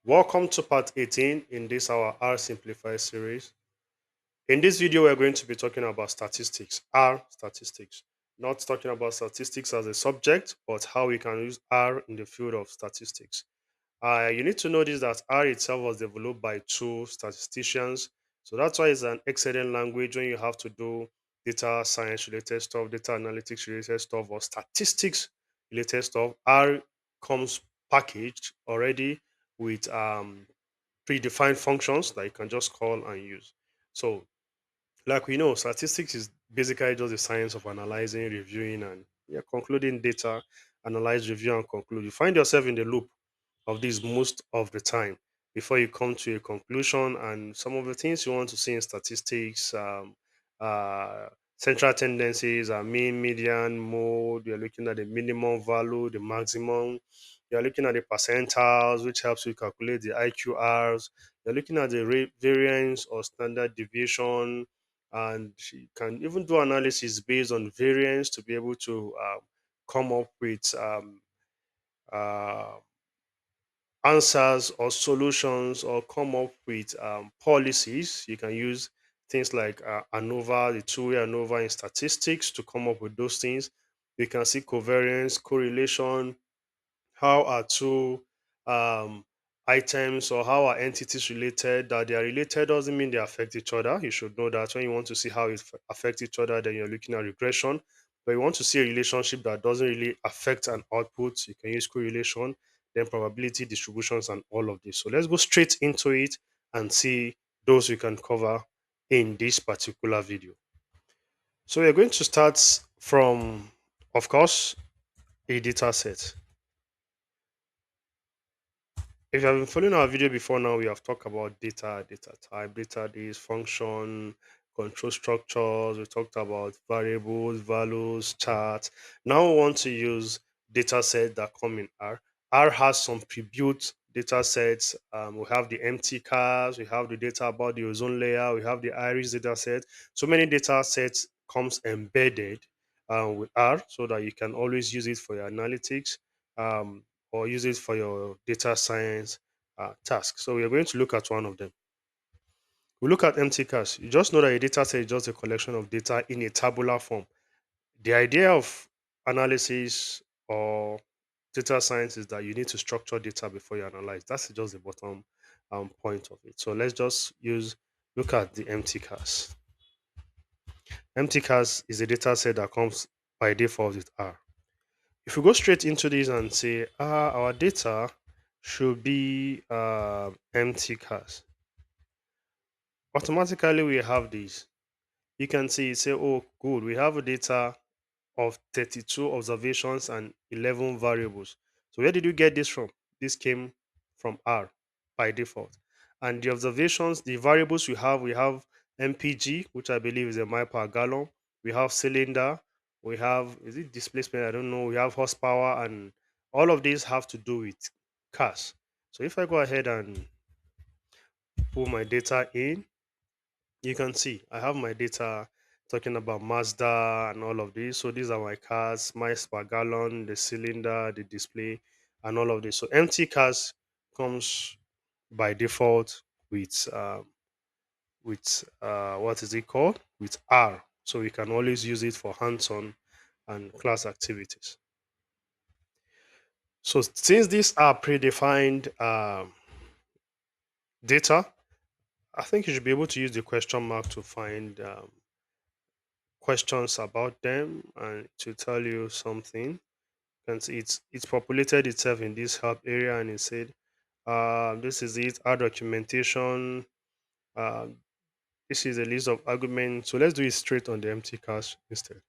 Welcome to part 18 in this our R Simplified series. In this video, we're going to be talking about statistics, R statistics. Not talking about statistics as a subject, but how we can use R in the field of statistics. You need to notice that R itself was developed by two statisticians. So that's why it's an excellent language when you have to do data science related stuff, data analytics related stuff, or statistics related stuff. R comes packaged already with predefined functions that you can just call and use. So, like we know, statistics is basically just the science of analyzing, reviewing, and concluding data. Analyze, review, and conclude. You find yourself in the loop of this most of the time before you come to a conclusion. And some of the things you want to see in statistics, uh, central tendencies are mean, median, mode. You're looking at the minimum value, the maximum. You're looking at the percentiles, which helps you calculate the IQRs. You're looking at the variance or standard deviation, and you can even do analysis based on variance to be able to come up with uh, answers or solutions or come up with policies. You can use things like ANOVA, the two-way ANOVA in statistics to come up with those things. You can see covariance, correlation, how are two um, items or how are entities related. That they are related doesn't mean they affect each other. You should know that when you want to see how it affects each other, then you're looking at regression. But you want to see a relationship that doesn't really affect an output, you can use correlation, then probability distributions, and all of this. So let's go straight into it and see those we can cover in this particular video. So we're going to start from, of course, a data set. If you have been following our video before now, we have talked about data, data type, data this, function, control structures. We talked about variables, values, charts. Now we want to use data sets that come in R. R has some pre-built data sets. We have the empty cars, we have the data about the ozone layer, we have the iris data set. So many data sets comes embedded with R so that you can always use it for your analytics. Or use it for your data science task. So we are going to look at one of them. We look at empty cache. You just know that a data set is just a collection of data in a tabular form. The idea of analysis or data science is that you need to structure data before you analyze. That's just the bottom point of it. So let's just look at the empty cache. Empty cache is a data set that comes by default with R. If we go straight into this and say our data should be empty cars, automatically we have this. You can see say, oh good, we have a data of 32 observations and 11 variables. So where did you get this from? This came from R by default. And the observations, the variables we have mpg, which I believe is a mile per gallon. We have cylinder, we have, is it displacement, I don't know, we have horsepower, and all of these have to do with cars. So if I go ahead and pull my data in, you can see I have my data talking about Mazda and all of this. So these are my cars, miles per gallon, the cylinder, the display, and all of this. So empty cars comes by default with what is it called? With R. So we can always use it for hands-on and class activities. So since these are predefined data, I think you should be able to use the question mark to find questions about them and to tell you something. And it's populated itself in this help area, and it said, this is it, our documentation. Uh, this is a list of arguments. So let's do it straight on the empty cache instead.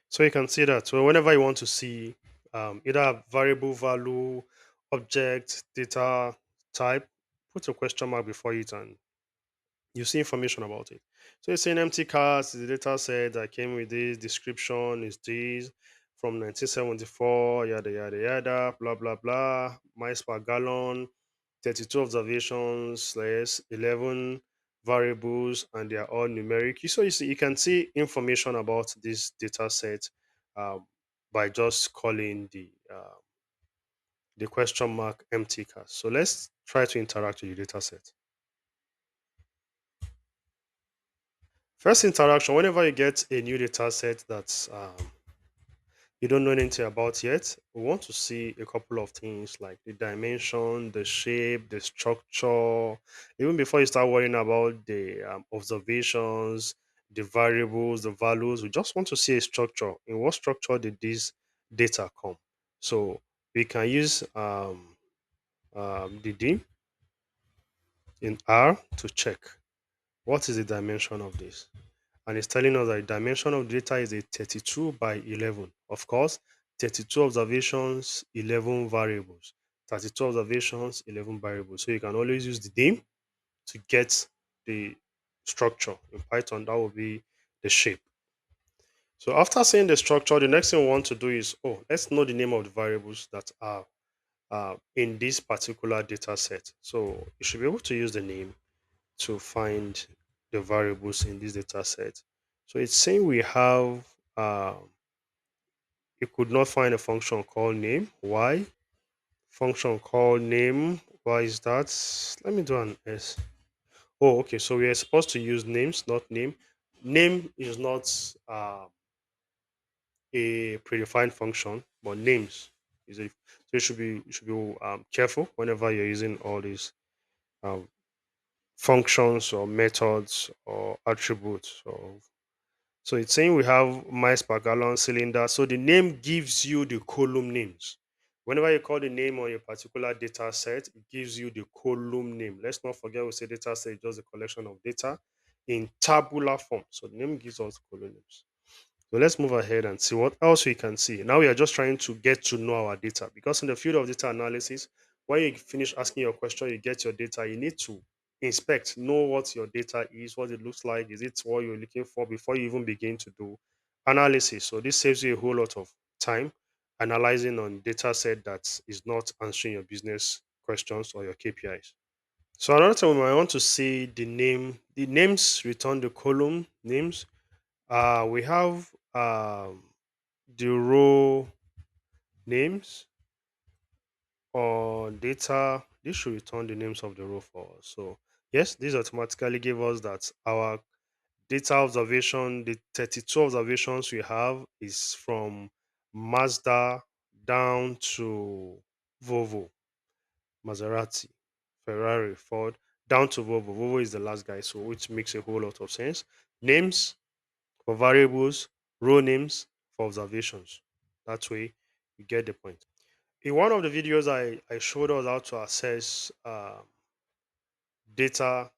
So you can see that. So whenever you want to see either variable value, object, data type, put a question mark before it and you see information about it. So it's saying empty cast is the data set that came with this description is this from 1974, yada yada yada, blah blah blah, miles per gallon, 32 observations, less 11 variables, and they are all numeric. So you see, you can see information about this data set by just calling the question mark empty cast. So let's try to interact with the data set. First interaction, whenever you get a new data set that's you don't know anything about yet, we want to see a couple of things like the dimension, the shape, the structure. Even before you start worrying about the observations, the variables, the values, we just want to see a structure. In what structure did this data come? So we can use the dim in R to check what is the dimension of this. And it's telling us that the dimension of data is a 32 by 11. Of course, 32 observations, 11 variables. 32 observations, 11 variables. So you can always use the dim to get the structure. In Python, that will be the shape. So after seeing the structure, the next thing we want to do is, oh, let's know the name of the variables that are in this particular data set. So you should be able to use the name to find the variables in this data set. So it's saying we have, it could not find a function called name. Why? Function called name. Why is that? Let me do an S. Oh, okay. So we are supposed to use names, not name. Name is not a predefined function, but names is a. So you should be careful whenever you're using all these um, functions or methods or attributes. So it's saying we have miles per gallon cylinder. So the name gives you the column names. Whenever you call the name on a particular data set, it gives you the column name. Let's not forget we say data set is just a collection of data in tabular form. So the name gives us column names. So let's move ahead and see what else we can see. Now we are just trying to get to know our data because in the field of data analysis, when you finish asking your question, you get your data, you need to inspect, know what your data is, what it looks like, is it what you're looking for before you even begin to do analysis. So this saves you a whole lot of time analyzing on data set that is not answering your business questions or your KPIs. So another time we might want to see the name, the names return the column names. We have the row names or data. This should return the names of the row for us. So yes, this automatically give us that our data observation, the 32 observations we have is from Mazda down to Volvo, Maserati, Ferrari, Ford, down to Volvo. Volvo is the last guy, so which makes a whole lot of sense. Names for variables, row names for observations. That way, you get the point. In one of the videos, I showed us how to access data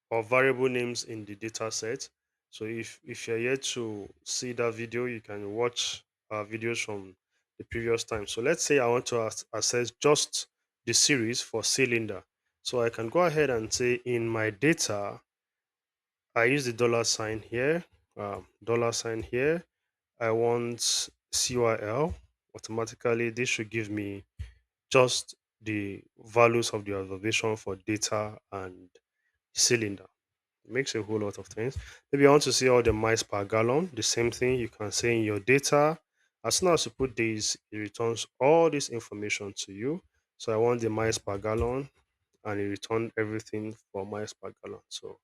or variable names in the data set. So if you're yet to see that video, you can watch videos from the previous time. So let's say I want to access just the series for cylinder. So I can go ahead and say in my data, I use the dollar sign here, dollar sign here. I want CYL. Automatically, this should give me just the values of the observation for data and cylinder. It makes a whole lot of things. Maybe I want to see all the miles per gallon. The same thing you can say in your data. As soon as you put this, it returns all this information to you. So I want the miles per gallon, and it returned everything for miles per gallon. So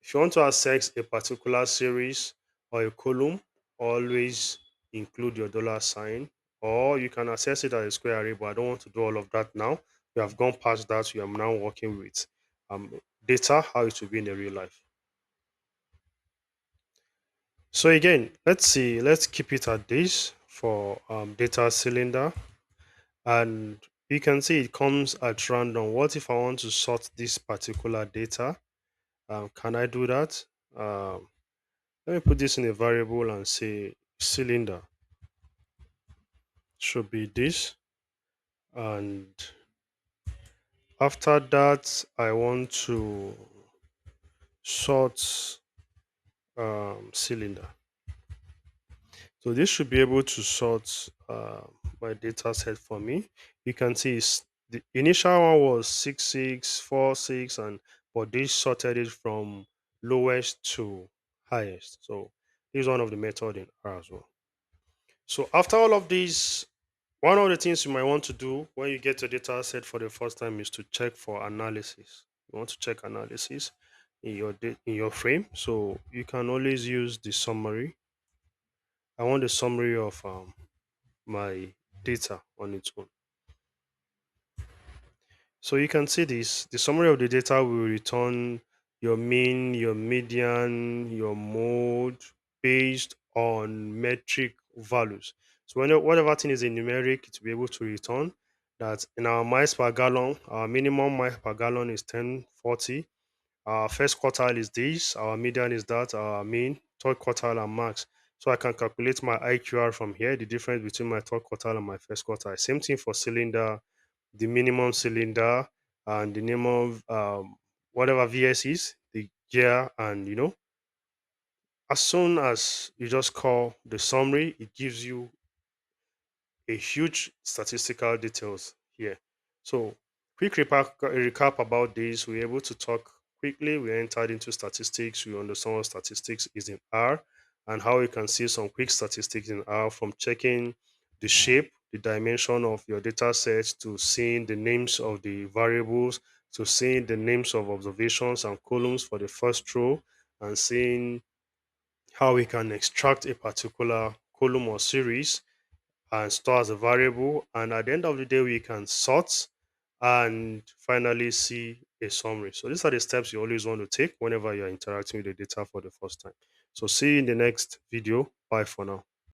if you want to access a particular series or a column, always include your dollar sign, or you can access it as a square array, but I don't want to do all of that now. We have gone past that. We are now working with data, how it will be in the real life. So again, let's see, let's keep it at this for data cylinder. And you can see it comes at random. What if I want to sort this particular data? Can I do that? Um, Let me put this in a variable and say cylinder should be this. And after that, I want to sort cylinder. So this should be able to sort my data set for me. You can see the initial one was 6646, and but this sorted it from lowest to highest. So this is one of the method in R as well. So after all of these, one of the things you might want to do when you get your data set for the first time is to check for analysis. You want to check analysis in your in your frame. So you can always use the summary. I want the summary of my data on its own. So you can see this. The summary of the data will return your mean, your median, your mode based on metric values. So whatever thing is a numeric, it will be able to return that in our miles per gallon, our minimum miles per gallon is 1040. Our first quartile is this, our median is that, our mean, third quartile and max. So I can calculate my IQR from here, the difference between my third quartile and my first quartile. Same thing for cylinder, the minimum cylinder and the minimum whatever VS is, the gear, and as soon as you just call the summary, it gives you a huge statistical details here. So, quick recap about this. We're able to talk quickly. We entered into statistics. We understand what statistics is in R and how you can see some quick statistics in R from checking the shape, the dimension of your data set to seeing the names of the variables, to seeing the names of observations and columns for the first row, and seeing how we can extract a particular column or series and store as a variable. And at the end of the day, we can sort and finally see a summary. So these are the steps you always want to take whenever you're interacting with the data for the first time. So see you in the next video. Bye for now.